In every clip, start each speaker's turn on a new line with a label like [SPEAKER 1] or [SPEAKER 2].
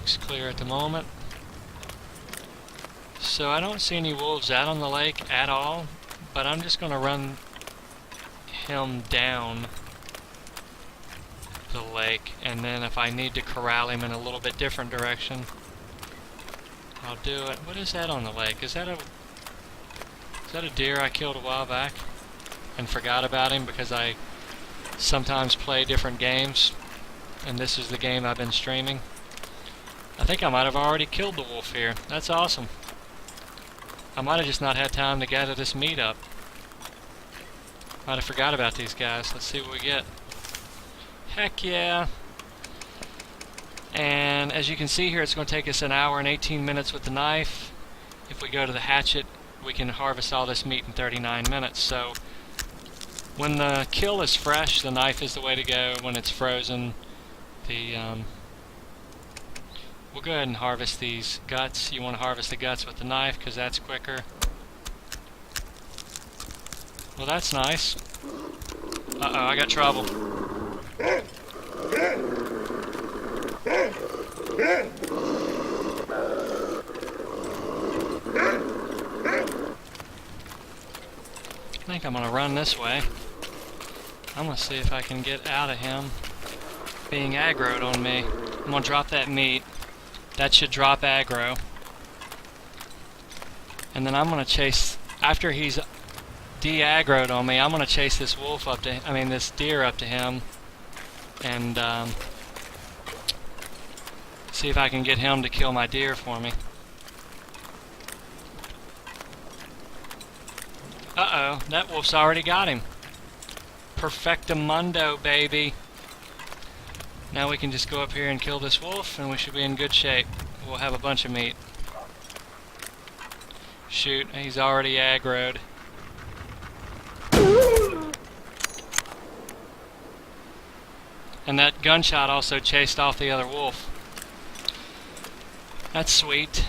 [SPEAKER 1] Looks clear at the moment. So I don't see any wolves out on the lake at all, but I'm just going to run him down the lake, and then if I need to corral him in a little bit different direction, I'll do it. What is that on the lake? Is that a deer I killed a while back and forgot about him because I sometimes play different games, and this is the game I've been streaming? I think I might have already killed the wolf here. That's awesome. I might have just not had time to gather this meat up. Might have forgot about these guys. Let's see what we get. Heck yeah! And as you can see here, it's going to take us 1 hour and 18 minutes with the knife. If we go to the hatchet, we can harvest all this meat in 39 minutes. So when the kill is fresh, the knife is the way to go. When it's frozen, we'll go ahead and harvest these guts. You want to harvest the guts with the knife because that's quicker. Well, that's nice. Uh-oh, I got trouble. I think I'm going to run this way. I'm going to see if I can get out of him being aggroed on me. I'm going to drop that meat. That should drop aggro. And then I'm going to chase, after he's de-aggroed on me, I'm going to chase this wolf up to, this deer up to him and see if I can get him to kill my deer for me. Uh-oh, that wolf's already got him. Perfectamundo, baby. Now we can just go up here and kill this wolf, and we should be in good shape. We'll have a bunch of meat. Shoot, he's already aggroed. And that gunshot also chased off the other wolf. That's sweet.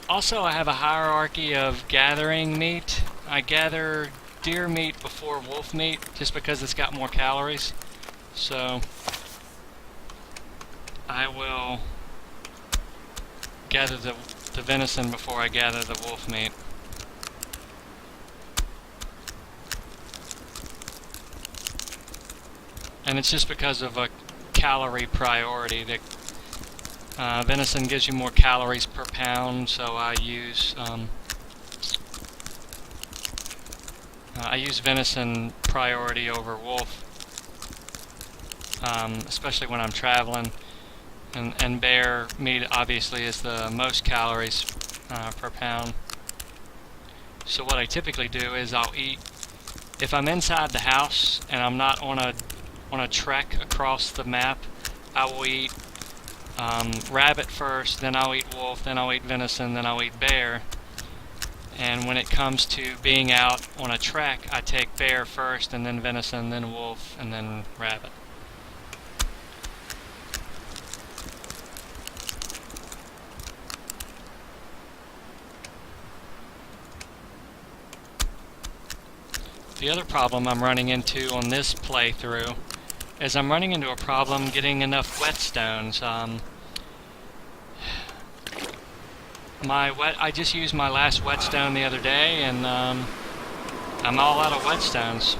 [SPEAKER 1] Also, I have a hierarchy of gathering meat. I gather deer meat before wolf meat, just because it's got more calories. So I will gather the venison before I gather the wolf meat. And it's just because of a calorie priority. The venison gives you more calories per pound, so I use venison priority over wolf. Especially when I'm traveling, and bear meat obviously is the most calories per pound. So what I typically do is I'll eat, if I'm inside the house and I'm not on a trek across the map, I will eat rabbit first, then I'll eat wolf, then I'll eat venison, then I'll eat bear. And when it comes to being out on a trek, I take bear first, and then venison, then wolf, and then rabbit. The other problem I'm running into on this playthrough is I'm running into a problem getting enough whetstones. I just used my last whetstone the other day, and I'm all out of whetstones.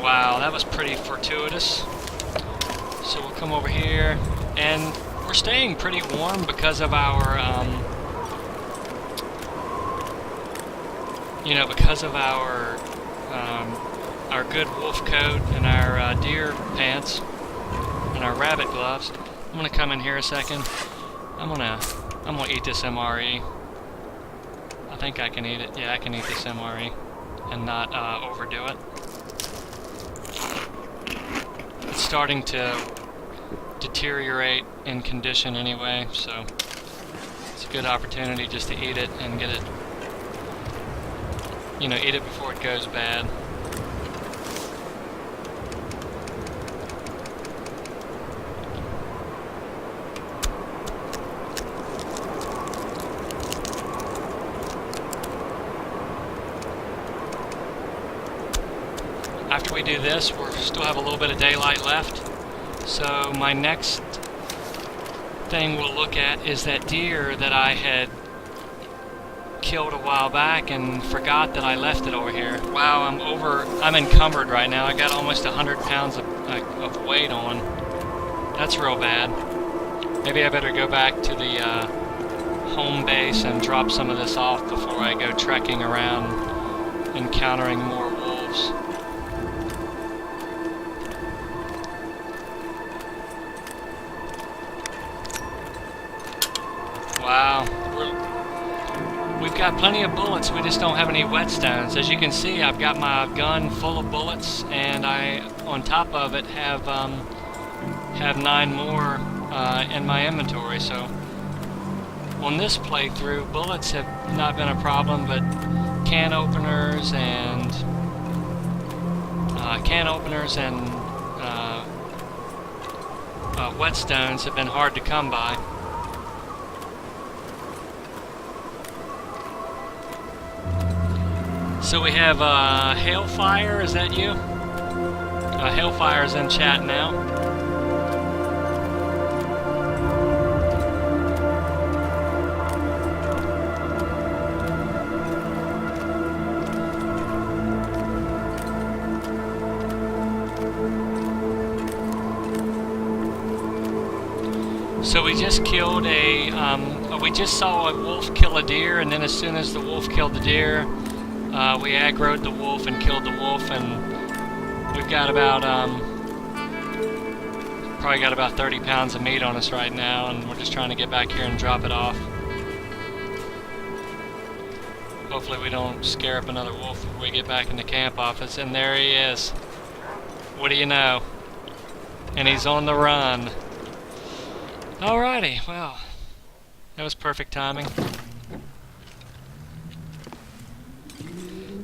[SPEAKER 1] Wow, that was pretty fortuitous. So we'll come over here, and we're staying pretty warm because of our our good wolf coat and our deer pants and our rabbit gloves. I'm gonna come in here a second. I'm gonna eat this MRE. I think I can eat it. Yeah, I can eat this MRE and not overdo it. It's starting to deteriorate in condition anyway, so it's a good opportunity just to eat it and get it, eat it before it goes bad. after we do this, we'll still have a little bit of daylight left. So my next thing we'll look at is that deer that I had killed a while back and forgot that I left it over here. Wow, I'm encumbered right now. I got almost 100 pounds of weight on. That's real bad. Maybe I better go back to the home base and drop some of this off before I go trekking around encountering more wolves. Wow, we've got plenty of bullets, we just don't have any whetstones. As you can see, I've got my gun full of bullets, and I, on top of it, have 9 more in my inventory. So on this playthrough, bullets have not been a problem, but can openers and whetstones have been hard to come by. So we have Hailfire, is that you? Hailfire's in chat now. So we just killed we just saw a wolf kill a deer, and then as soon as the wolf killed the deer, we aggroed the wolf and killed the wolf, and we've got about, probably got about 30 pounds of meat on us right now, and we're just trying to get back here and drop it off. Hopefully we don't scare up another wolf before we get back in the camp office, and there he is. What do you know? And he's on the run. Alrighty, well, that was perfect timing.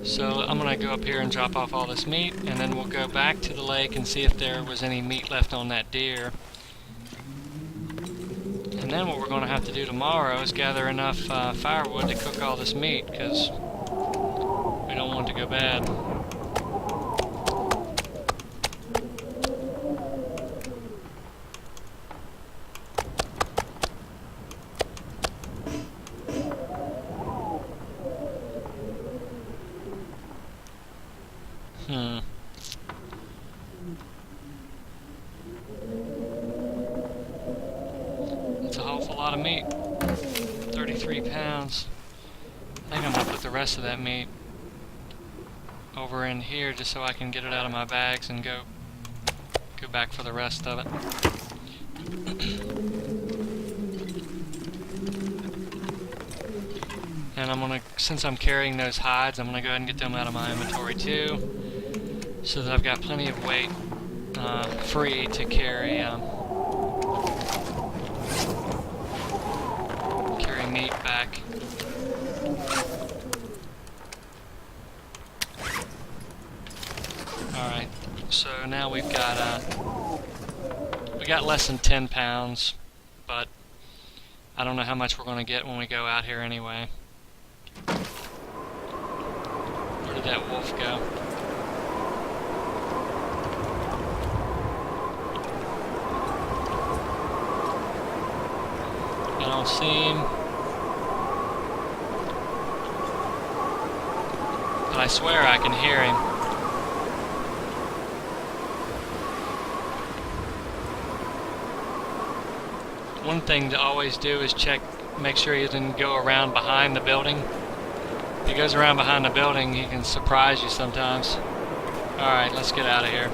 [SPEAKER 1] So I'm going to go up here and drop off all this meat, and then we'll go back to the lake and see if there was any meat left on that deer. And then what we're going to have to do tomorrow is gather enough firewood to cook all this meat, because we don't want it to go bad. That's a awful lot of meat. 33 pounds. I think I'm going to put the rest of that meat over in here just so I can get it out of my bags and go back for the rest of it. And I'm going to, since I'm carrying those hides, I'm going to go ahead and get them out of my inventory too, so that I've got plenty of weight free to carry meat back. Alright, so now we got less than 10 pounds, but I don't know how much we're going to get when we go out here anyway. Where did that wolf go? I don't see him. But I swear I can hear him. One thing to always do is make sure he doesn't go around behind the building. If he goes around behind the building, he can surprise you sometimes. Alright, let's get out of here.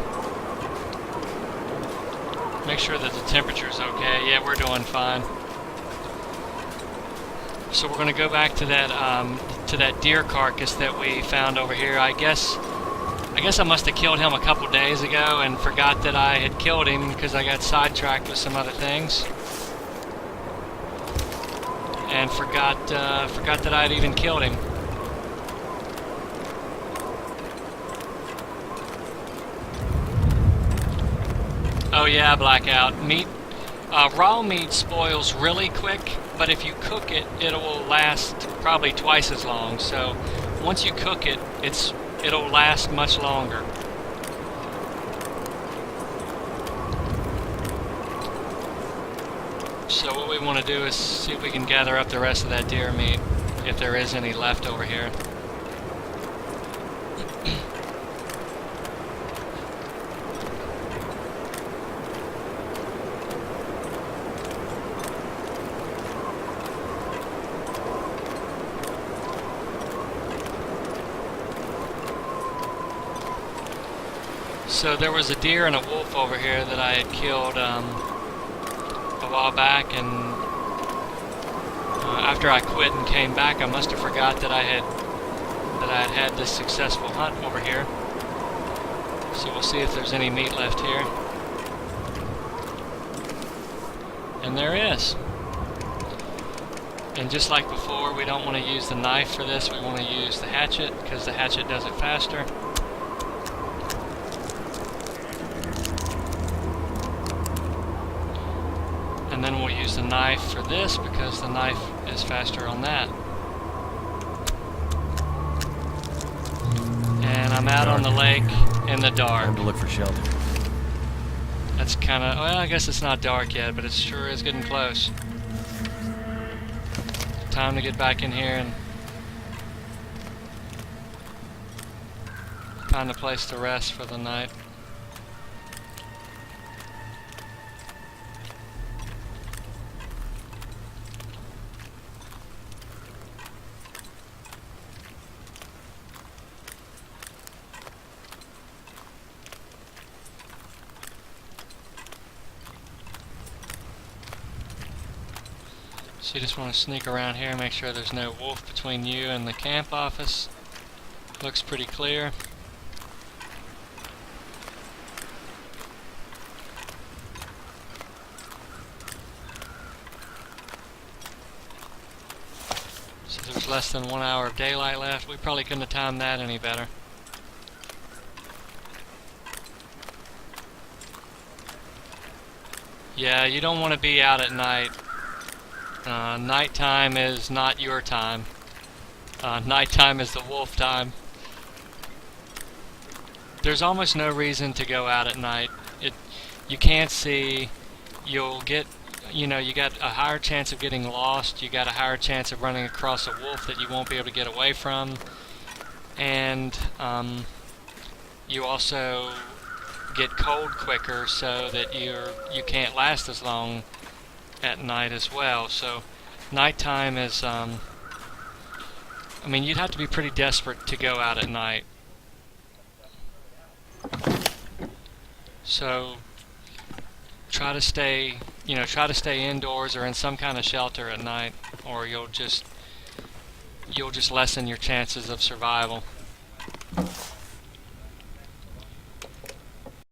[SPEAKER 1] Make sure that the temperature's okay. Yeah, we're doing fine. So we're going to go back to that deer carcass that we found over here. I guess I must have killed him a couple days ago and forgot that I had killed him because I got sidetracked with some other things. And forgot that I had even killed him. Oh yeah, Blackout. Raw meat spoils really quick, but if you cook it, it will last probably twice as long. So once you cook it, it'll last much longer. So what we want to do is see if we can gather up the rest of that deer meat, if there is any left over here. So there was a deer and a wolf over here that I had killed a while back, and after I quit and came back, I must have forgot that I had this successful hunt over here. So we'll see if there's any meat left here. And there is. And just like before, we don't want to use the knife for this. We want to use the hatchet because the hatchet does it faster. And then we'll use the knife for this because the knife is faster on that. And I'm out on the lake in the dark.
[SPEAKER 2] Time to look for shelter.
[SPEAKER 1] That's kind of, well, I guess it's not dark yet, but it sure is getting close. Time to get back in here and find a place to rest for the night. So you just want to sneak around here, make sure there's no wolf between you and the camp office. Looks pretty clear. So there's less than 1 hour of daylight left. We probably couldn't have timed that any better. Yeah, you don't want to be out at night. Nighttime is not your time. Nighttime is the wolf time. There's almost no reason to go out at night. You can't see. You'll get, you got a higher chance of getting lost. You got a higher chance of running across a wolf that you won't be able to get away from. And you also get cold quicker, so that you can't last as long at night as well. So nighttime is I mean, you'd have to be pretty desperate to go out at night. So try to stay indoors or in some kind of shelter at night, or you'll just lessen your chances of survival.